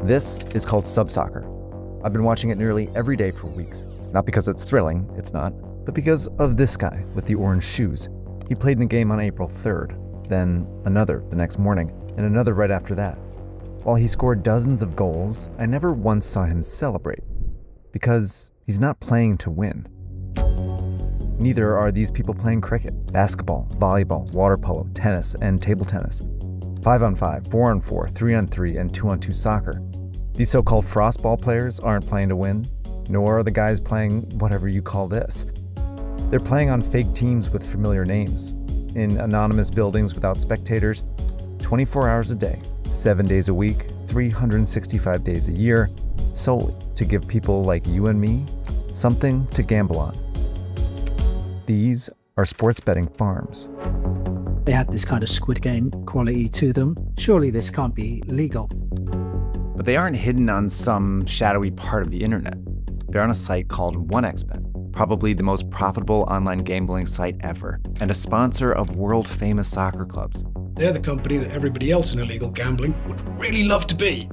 This is called sub-soccer. I've been watching it nearly every day for weeks. Not because it's thrilling, it's not, but because of this guy with the orange shoes. He played in a game on April 3rd, then another the next morning, and another right after that. While he scored dozens of goals, I never once saw him celebrate. Because he's not playing to win. Neither are these people playing cricket, basketball, volleyball, water polo, tennis, and table tennis. 5-on-5, 4-on-4, 3-on-3, and 2-on-2 soccer. These so-called frostball players aren't playing to win, nor are the guys playing whatever you call this. They're playing on fake teams with familiar names, in anonymous buildings without spectators, 24 hours a day, 7 days a week, 365 days a year, solely to give people like you and me something to gamble on. These are sports betting farms. They had this kind of Squid Game quality to them. Surely this can't be legal. But they aren't hidden on some shadowy part of the internet. They're on a site called 1xBet, probably the most profitable online gambling site ever, and a sponsor of world-famous soccer clubs. They're the company that everybody else in illegal gambling would really love to be.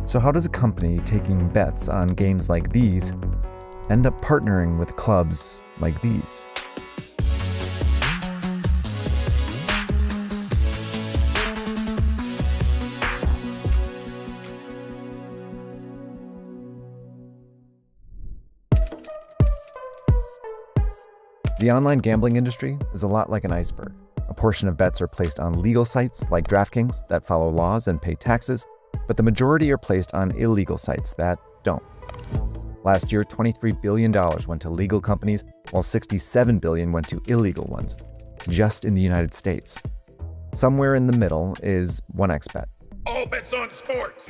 So how does a company taking bets on games like these end up partnering with clubs like these? The online gambling industry is a lot like an iceberg. A portion of bets are placed on legal sites like DraftKings that follow laws and pay taxes, but the majority are placed on illegal sites that don't. Last year, $23 billion went to legal companies, while $67 billion went to illegal ones, just in the United States. Somewhere in the middle is 1xBet. All bets on sports.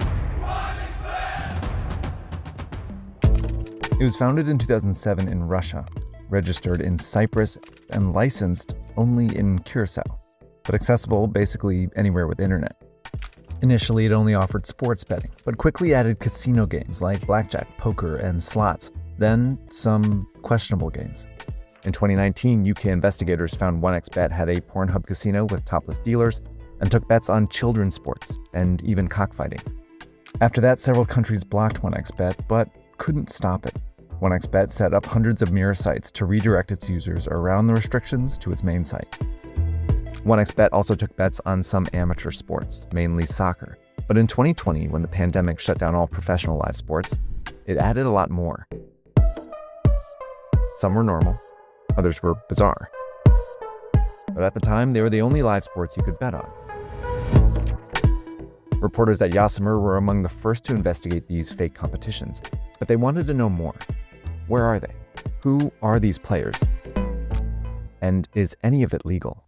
It was founded in 2007 in Russia, registered in Cyprus, and licensed only in Curacao, but accessible basically anywhere with internet. Initially, it only offered sports betting, but quickly added casino games like blackjack, poker, and slots, then some questionable games. In 2019, UK investigators found 1xBet had a Pornhub casino with topless dealers and took bets on children's sports and even cockfighting. After that, several countries blocked 1xBet, but couldn't stop it. 1xBet set up hundreds of mirror sites to redirect its users around the restrictions to its main site. 1xBet also took bets on some amateur sports, mainly soccer. But in 2020, when the pandemic shut down all professional live sports, it added a lot more. Some were normal, others were bizarre. But at the time, they were the only live sports you could bet on. Reporters at Yasemer were among the first to investigate these fake competitions, but they wanted to know more. Where are they? Who are these players? And is any of it legal?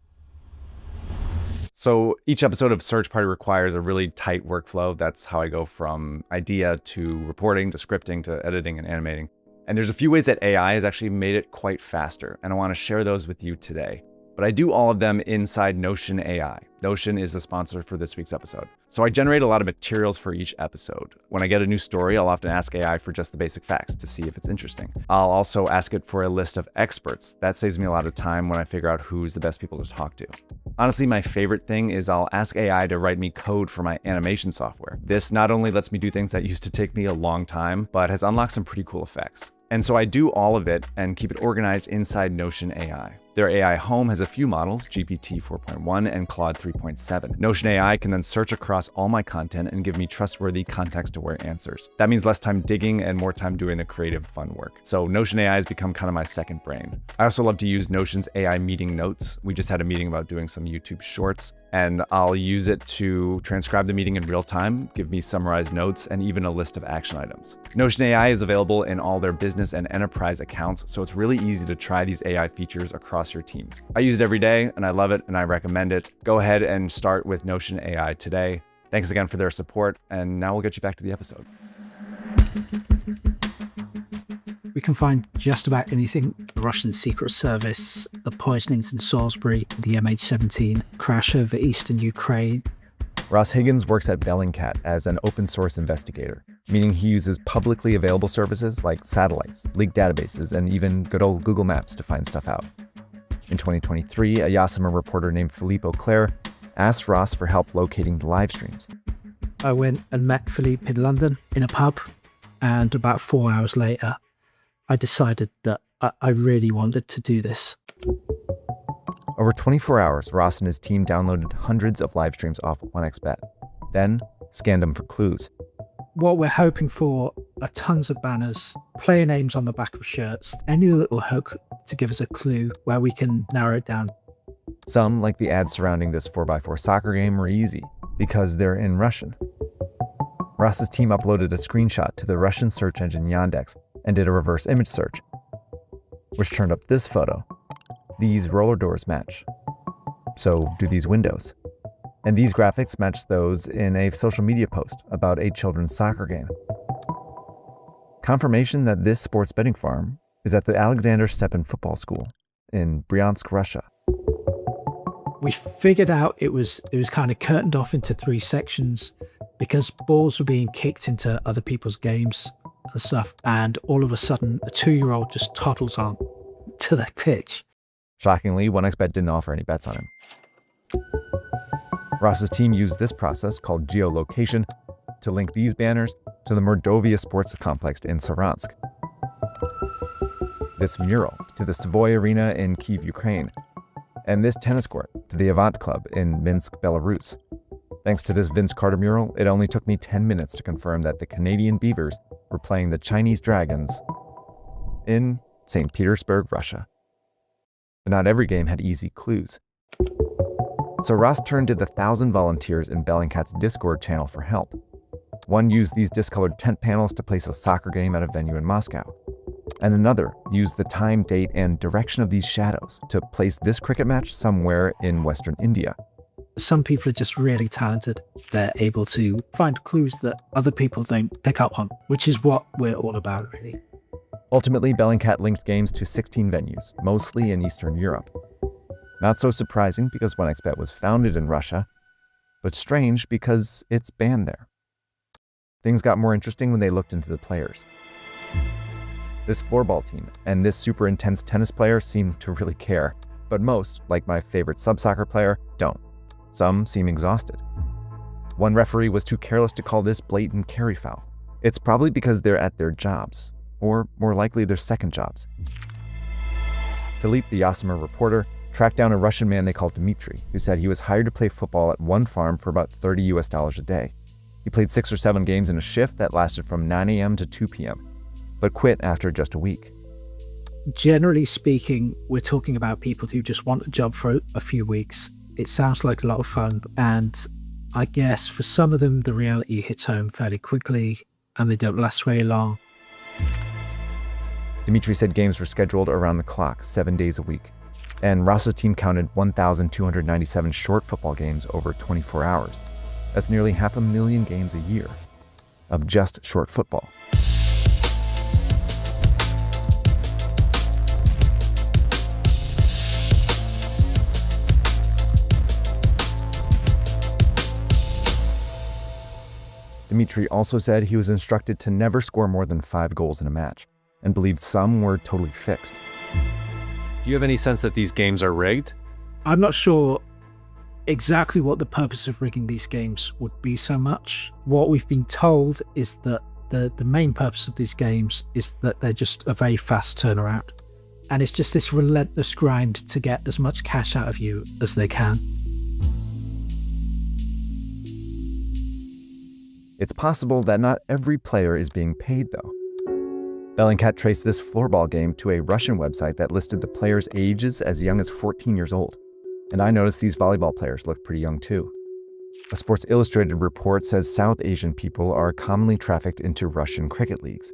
So each episode of Search Party requires a really tight workflow. That's how I go from idea to reporting to scripting to editing and animating. And there's a few ways that AI has actually made it quite faster, and I want to share those with you today. But I do all of them inside Notion AI. Notion is the sponsor for this week's episode. So I generate a lot of materials for each episode. When I get a new story, I'll often ask AI for just the basic facts to see if it's interesting. I'll also ask it for a list of experts. That saves me a lot of time when I figure out who's the best people to talk to. Honestly, my favorite thing is I'll ask AI to write me code for my animation software. This not only lets me do things that used to take me a long time, but has unlocked some pretty cool effects. And so I do all of it and keep it organized inside Notion AI. Their AI home has a few models, GPT 4.1 and Claude 3.7. Notion AI can then search across all my content and give me trustworthy, context-aware answers. That means less time digging and more time doing the creative, fun work. So Notion AI has become kind of my second brain. I also love to use Notion's AI meeting notes. We just had a meeting about doing some YouTube shorts, and I'll use it to transcribe the meeting in real time, give me summarized notes, and even a list of action items. Notion AI is available in all their business and enterprise accounts, so it's really easy to try these AI features across your teams. I use it every day, and I love it, and I recommend it. Go ahead and start with Notion AI today. Thanks again for their support, and now we'll get you back to the episode. We can find just about anything. The Russian Secret Service, the poisonings in Salisbury, the MH17 crash over eastern Ukraine. Ross Higgins works at Bellingcat as an open source investigator, meaning he uses publicly available services like satellites, leaked databases, and even good old Google Maps to find stuff out. In 2023, a Yasemer reporter named Philippe Auclair asked Ross for help locating the live streams. I went and met Philippe in London in a pub, and about 4 hours later, I decided that I really wanted to do this. Over 24 hours, Ross and his team downloaded hundreds of live streams off 1xBet, then scanned them for clues. What we're hoping for are tons of banners, player names on the back of shirts, any little hook to give us a clue where we can narrow it down. Some, like the ads surrounding this 4x4 soccer game, were easy because they're in Russian. Ross's team uploaded a screenshot to the Russian search engine Yandex and did a reverse image search, which turned up this photo. These roller doors match. So do these windows. And these graphics match those in a social media post about a children's soccer game. Confirmation that this sports betting farm is at the Alexander Stepan Football School in Bryansk, Russia. We figured out it was kind of curtained off into 3 sections because balls were being kicked into other people's games and stuff, and all of a sudden a 2-year-old just toddles on to the pitch. Shockingly, 1xBet didn't offer any bets on him. Ross's team used this process, called geolocation, to link these banners to the Mordovia Sports Complex in Saransk, this mural to the Savoy Arena in Kyiv, Ukraine, and this tennis court to the Avant Club in Minsk, Belarus. Thanks to this Vince Carter mural, it only took me 10 minutes to confirm that the Canadian Beavers were playing the Chinese Dragons in St. Petersburg, Russia. But not every game had easy clues. So Ross turned to the 1,000 volunteers in Bellingcat's Discord channel for help. One used these discolored tent panels to place a soccer game at a venue in Moscow. And another used the time, date, and direction of these shadows to place this cricket match somewhere in Western India. Some people are just really talented. They're able to find clues that other people don't pick up on, which is what we're all about, really. Ultimately, Bellingcat linked games to 16 venues, mostly in Eastern Europe. Not so surprising because 1xBet was founded in Russia, but strange because it's banned there. Things got more interesting when they looked into the players. This floorball team and this super intense tennis player seem to really care, but most, like my favorite sub-soccer player, don't. Some seem exhausted. One referee was too careless to call this blatant carry foul. It's probably because they're at their jobs, or more likely their second jobs. Philippe, the Yasemer reporter, tracked down a Russian man they called Dmitry, who said he was hired to play football at one farm for about $30 a day. He played 6 or 7 games in a shift that lasted from 9 a.m. to 2 p.m., but quit after just a week. Generally speaking, we're talking about people who just want a job for a few weeks. It sounds like a lot of fun, and I guess for some of them, the reality hits home fairly quickly, and they don't last very long. Dmitry said games were scheduled around the clock, 7 days a week, and Ross's team counted 1,297 short football games over 24 hours. That's nearly 500,000 games a year of just short football. Dmitry also said he was instructed to never score more than 5 goals in a match, and believed some were totally fixed. Do you have any sense that these games are rigged? I'm not sure exactly what the purpose of rigging these games would be so much. What we've been told is that the main purpose of these games is that they're just a very fast turnaround. And it's just this relentless grind to get as much cash out of you as they can. It's possible that not every player is being paid, though. Bellingcat traced this floorball game to a Russian website that listed the players' ages as young as 14 years old. And I noticed these volleyball players look pretty young too. A Sports Illustrated report says South Asian people are commonly trafficked into Russian cricket leagues.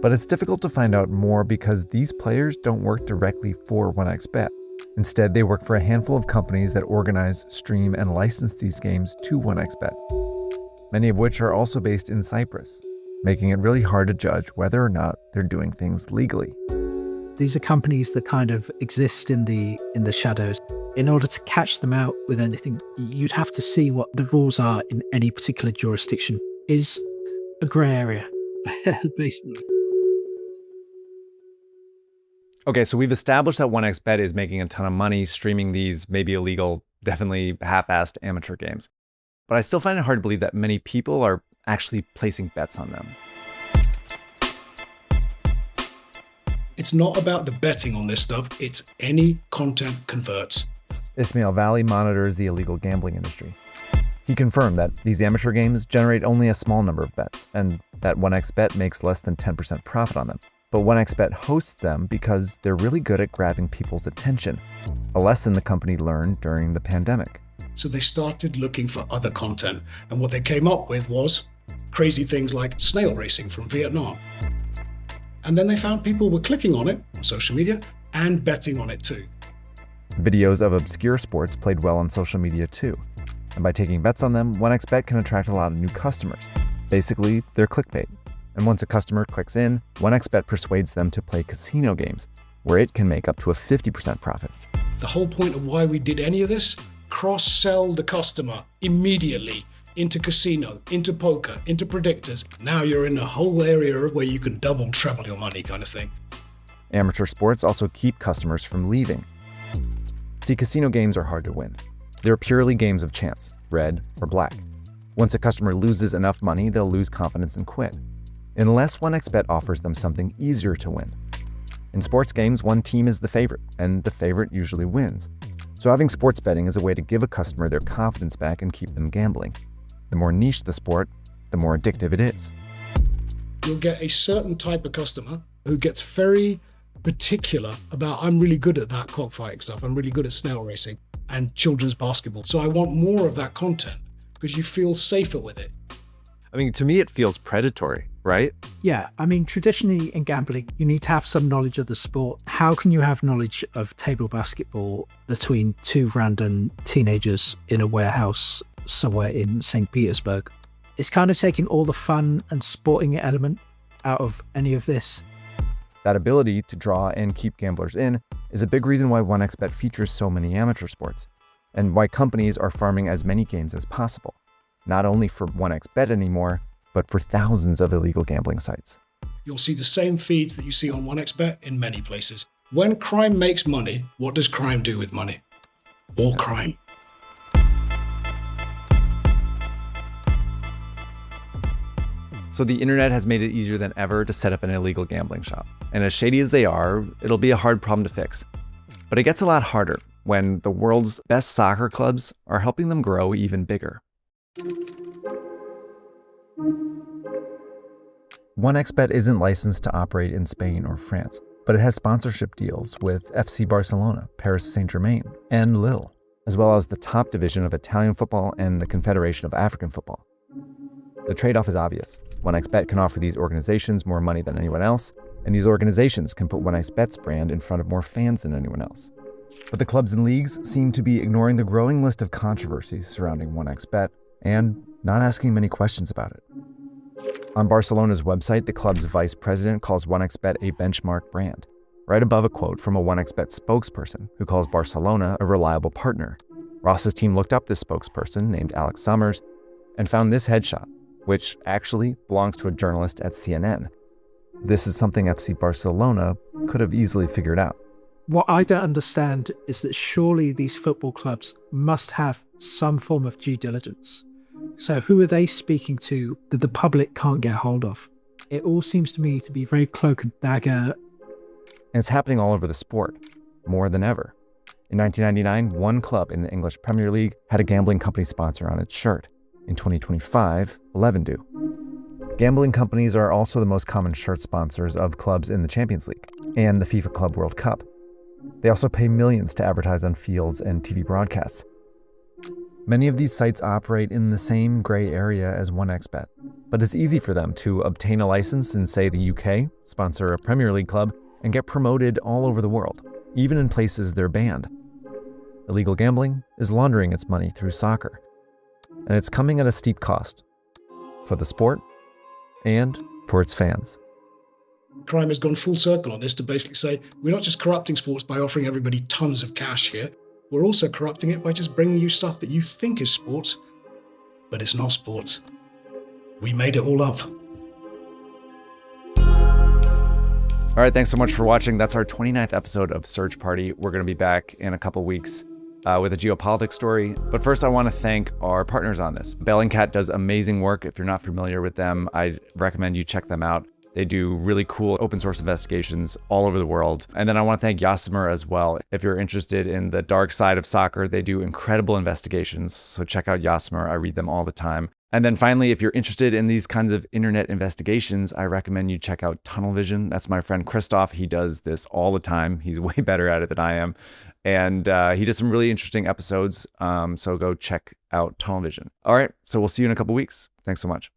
But it's difficult to find out more because these players don't work directly for 1xBet. Instead, they work for a handful of companies that organize, stream, and license these games to 1xBet, many of which are also based in Cyprus, making it really hard to judge whether or not they're doing things legally. These are companies that kind of exist in the shadows. In order to catch them out with anything, you'd have to see what the rules are in any particular jurisdiction. Is a grey area, basically. Okay, so we've established that 1xBet is making a ton of money streaming these maybe illegal, definitely half-assed amateur games. but I still find it hard to believe that many people are actually placing bets on them. It's not about the betting on this stuff, it's any content converts. Ismail Vali monitors the illegal gambling industry. He confirmed that these amateur games generate only a small number of bets, and that 1xBet makes less than 10% profit on them. But 1xBet hosts them because they're really good at grabbing people's attention, a lesson the company learned during the pandemic. So they started looking for other content, and what they came up with was crazy things like snail racing from Vietnam. And then they found people were clicking on it on social media and betting on it too. Videos of obscure sports played well on social media too. And by taking bets on them, 1xBet can attract a lot of new customers. Basically, they're clickbait. And once a customer clicks in, 1xBet persuades them to play casino games, where it can make up to a 50% profit. The whole point of why we did any of this, cross-sell the customer immediately into casino, into poker, into predictors. Now you're in a whole area where you can double, treble your money kind of thing. Amateur sports also keep customers from leaving. See, casino games are hard to win. They're purely games of chance, red or black. Once a customer loses enough money, they'll lose confidence and quit, unless 1xBet offers them something easier to win. In sports games, one team is the favorite, and the favorite usually wins. So having sports betting is a way to give a customer their confidence back and keep them gambling. The more niche the sport, the more addictive it is. You'll get a certain type of customer who gets very particular about, I'm really good at that cockfighting stuff, I'm really good at snail racing and children's basketball. So I want more of that content because you feel safer with it. I mean, to me, it feels predatory, right? Yeah, I mean, traditionally in gambling, you need to have some knowledge of the sport. How can you have knowledge of table basketball between two random teenagers in a warehouse somewhere in St. Petersburg? It's kind of taking all the fun and sporting element out of any of this. That ability to draw and keep gamblers in is a big reason why 1xBet features so many amateur sports, and why companies are farming as many games as possible, not only for 1xBet anymore, but for thousands of illegal gambling sites. You'll see the same feeds that you see on 1xBet in many places. When crime makes money, what does crime do with money? More crime. So the internet has made it easier than ever to set up an illegal gambling shop. And as shady as they are, it'll be a hard problem to fix. But it gets a lot harder when the world's best soccer clubs are helping them grow even bigger. 1xBet isn't licensed to operate in Spain or France, but it has sponsorship deals with FC Barcelona, Paris Saint-Germain, and Lille, as well as the top division of Italian football and the Confederation of African Football. The trade-off is obvious. 1xBet can offer these organizations more money than anyone else, and these organizations can put 1xBet's brand in front of more fans than anyone else. But the clubs and leagues seem to be ignoring the growing list of controversies surrounding 1xBet and not asking many questions about it. On Barcelona's website, the club's vice president calls 1xBet a benchmark brand, right above a quote from a 1xBet spokesperson who calls Barcelona a reliable partner. Ross's team looked up this spokesperson named Alex Summers and found this headshot, which actually belongs to a journalist at CNN. This is something FC Barcelona could have easily figured out. What I don't understand is that surely these football clubs must have some form of due diligence. So who are they speaking to that the public can't get hold of? It all seems to me to be very cloak and dagger. And it's happening all over the sport, more than ever. In 1999, one club in the English Premier League had a gambling company sponsor on its shirt. In 2025, 11 do. Gambling companies are also the most common shirt sponsors of clubs in the Champions League and the FIFA Club World Cup. They also pay millions to advertise on fields and TV broadcasts. Many of these sites operate in the same gray area as 1xBet, but it's easy for them to obtain a license in, say, the UK, sponsor a Premier League club, and get promoted all over the world, even in places they're banned. Illegal gambling is laundering its money through soccer, and it's coming at a steep cost for the sport and for its fans. Crime has gone full circle on this to basically say, we're not just corrupting sports by offering everybody tons of cash here, we're also corrupting it by just bringing you stuff that you think is sports, but it's not sports. We made it all up. All right, thanks so much for watching. That's our 29th episode of Search Party. We're going to be back in a couple weeks with a geopolitics story. But first, I want to thank our partners on this. Bellingcat does amazing work. If you're not familiar with them, I recommend you check them out. They do really cool open source investigations all over the world. And then I want to thank Yasimer as well. If you're interested in the dark side of soccer, they do incredible investigations. So check out Yasimer. I read them all the time. And then finally, if you're interested in these kinds of internet investigations, I recommend you check out Tunnel Vision. That's my friend Christoph. He does this all the time. He's way better at it than I am. And he does some really interesting episodes. So go check out Tunnel Vision. All right. So we'll see you in a couple weeks. Thanks so much.